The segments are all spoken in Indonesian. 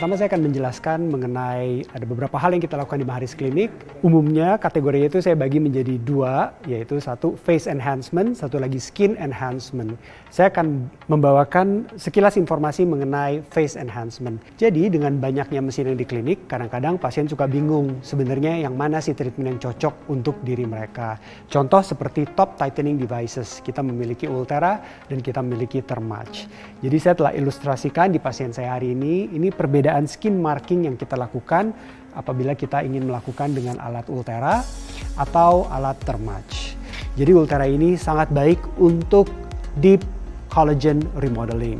pertama saya akan menjelaskan mengenai ada beberapa hal yang kita lakukan di Maharis Klinik. Umumnya kategorinya itu saya bagi menjadi dua, yaitu satu face enhancement, satu lagi skin enhancement. Saya akan membawakan sekilas informasi mengenai face enhancement. Jadi dengan banyaknya mesin yang di klinik, kadang-kadang pasien suka bingung sebenarnya yang mana sih treatment yang cocok untuk diri mereka. Contoh seperti top tightening devices. Kita memiliki Ulthera dan kita memiliki Thermage. Jadi saya telah ilustrasikan di pasien saya hari ini perbedaan skin marking yang kita lakukan apabila kita ingin melakukan dengan alat Ulthera atau alat Thermage. Jadi Ulthera ini sangat baik untuk deep collagen remodeling.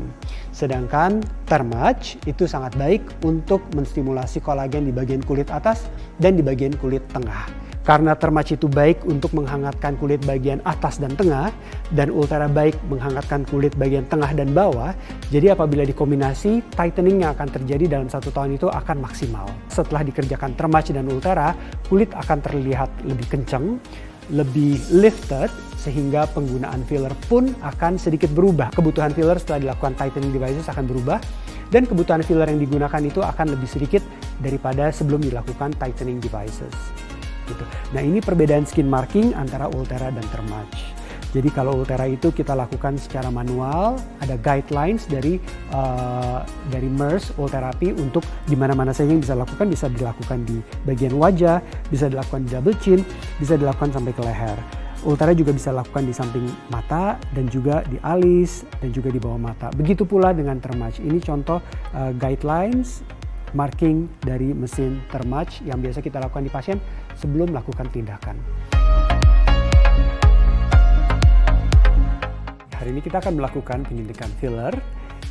Sedangkan Thermage itu sangat baik untuk menstimulasi kolagen di bagian kulit atas dan di bagian kulit tengah. Karena Thermage itu baik untuk menghangatkan kulit bagian atas dan tengah, dan Ulthera baik menghangatkan kulit bagian tengah dan bawah, jadi apabila dikombinasi, tightening yang akan terjadi dalam 1 tahun itu akan maksimal. Setelah dikerjakan Thermage dan Ulthera, kulit akan terlihat lebih kencang, lebih lifted, sehingga penggunaan filler pun akan sedikit berubah. Kebutuhan filler setelah dilakukan tightening devices akan berubah, dan kebutuhan filler yang digunakan itu akan lebih sedikit daripada sebelum dilakukan tightening devices. Gitu. Nah, ini perbedaan skin marking antara Ulthera dan Thermage. Jadi kalau Ulthera itu kita lakukan secara manual, ada guidelines dari MERS Ultherapi untuk di mana-mana saja yang bisa dilakukan di bagian wajah, bisa dilakukan di double chin, bisa dilakukan sampai ke leher. Ulthera juga bisa dilakukan di samping mata dan juga di alis dan juga di bawah mata. Begitu pula dengan Thermage. Ini contoh guidelines marking dari mesin Thermage yang biasa kita lakukan di pasien sebelum melakukan tindakan. Hari ini kita akan melakukan penyuntikan filler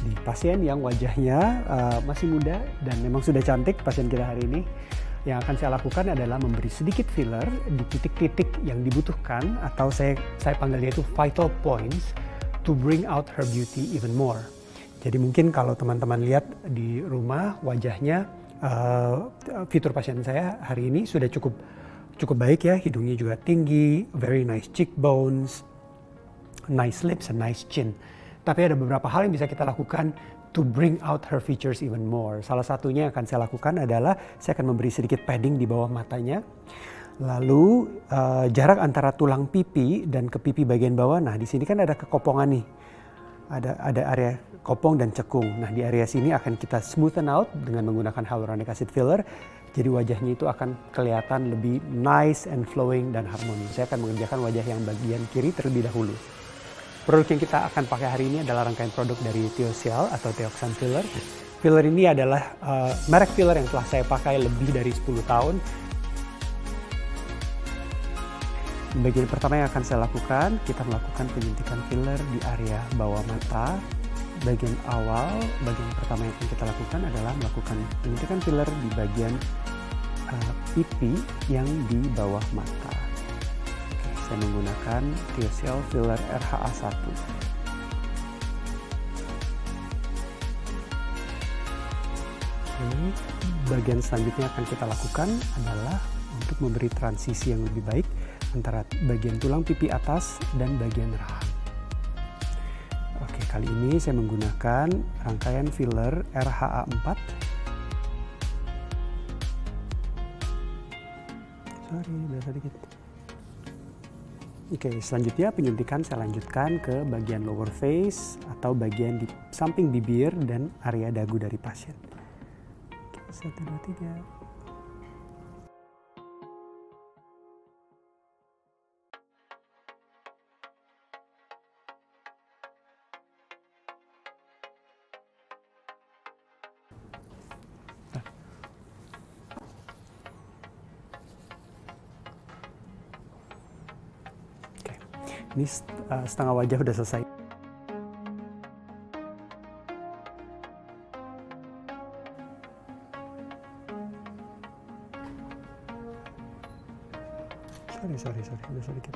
di pasien yang wajahnya masih muda dan memang sudah cantik pasien kita hari ini. Yang akan saya lakukan adalah memberi sedikit filler di titik-titik yang dibutuhkan atau saya panggilnya itu vital points to bring out her beauty even more. Jadi mungkin kalau teman-teman lihat di rumah wajahnya, fitur pasien saya hari ini sudah cukup baik ya, hidungnya juga tinggi, very nice cheekbones, nice lips, and nice chin. Tapi ada beberapa hal yang bisa kita lakukan to bring out her features even more. Salah satunya yang akan saya lakukan adalah saya akan memberi sedikit padding di bawah matanya. Lalu jarak antara tulang pipi dan ke pipi bagian bawah, nah di sini kan ada kekopongan nih. Ada area kopong dan cekung. Nah, di area sini akan kita smoothen out dengan menggunakan hyaluronic acid filler. Jadi wajahnya itu akan kelihatan lebih nice and flowing dan harmoni. Saya akan mengerjakan wajah yang bagian kiri terlebih dahulu. Produk yang kita akan pakai hari ini adalah rangkaian produk dari Teosyal atau Teoxan Filler. Filler ini adalah merek filler yang telah saya pakai lebih dari 10 tahun. Bagian pertama yang akan saya lakukan, kita melakukan penyuntikan filler di area bawah mata. Bagian pertama yang akan kita lakukan adalah melakukan penyuntikan filler di bagian pipi yang di bawah mata. Oke, saya menggunakan Teosyal Filler RHA1. Oke, bagian selanjutnya akan kita lakukan adalah untuk memberi transisi yang lebih baik antara bagian tulang pipi atas dan bagian rahang. Oke, kali ini saya menggunakan rangkaian filler RHA4. Sorry, biasa dikit. Oke, selanjutnya penyuntikan saya lanjutkan ke bagian lower face atau bagian di samping bibir dan area dagu dari pasien. Oke, 1, 2, 3. Ini setengah wajah udah selesai. Sorry, udah sedikit.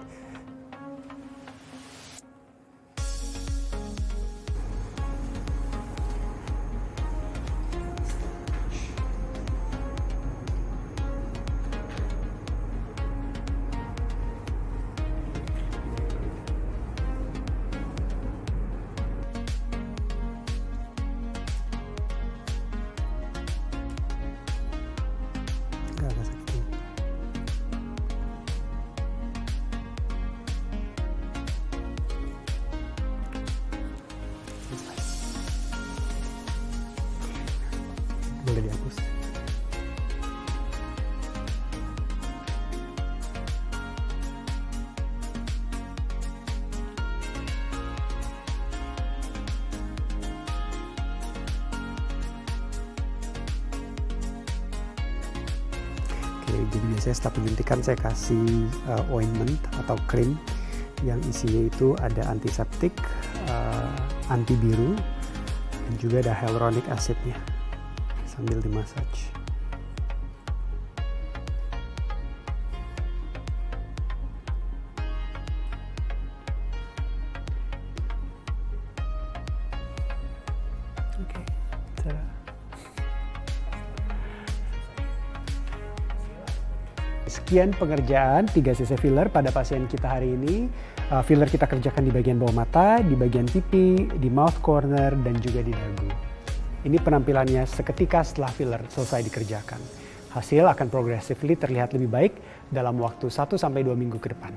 jadi biasanya setelah penyuntikan saya kasih ointment atau krim yang isinya itu ada antiseptik, antibiru, dan juga ada hyaluronic acidnya sambil dimassage. Oke, sekian pengerjaan 3 cc filler pada pasien kita hari ini. Filler kita kerjakan di bagian bawah mata, di bagian pipi, di mouth corner, dan juga di dagu. Ini penampilannya seketika setelah filler selesai dikerjakan. Hasil akan progressively terlihat lebih baik dalam waktu 1-2 minggu ke depan.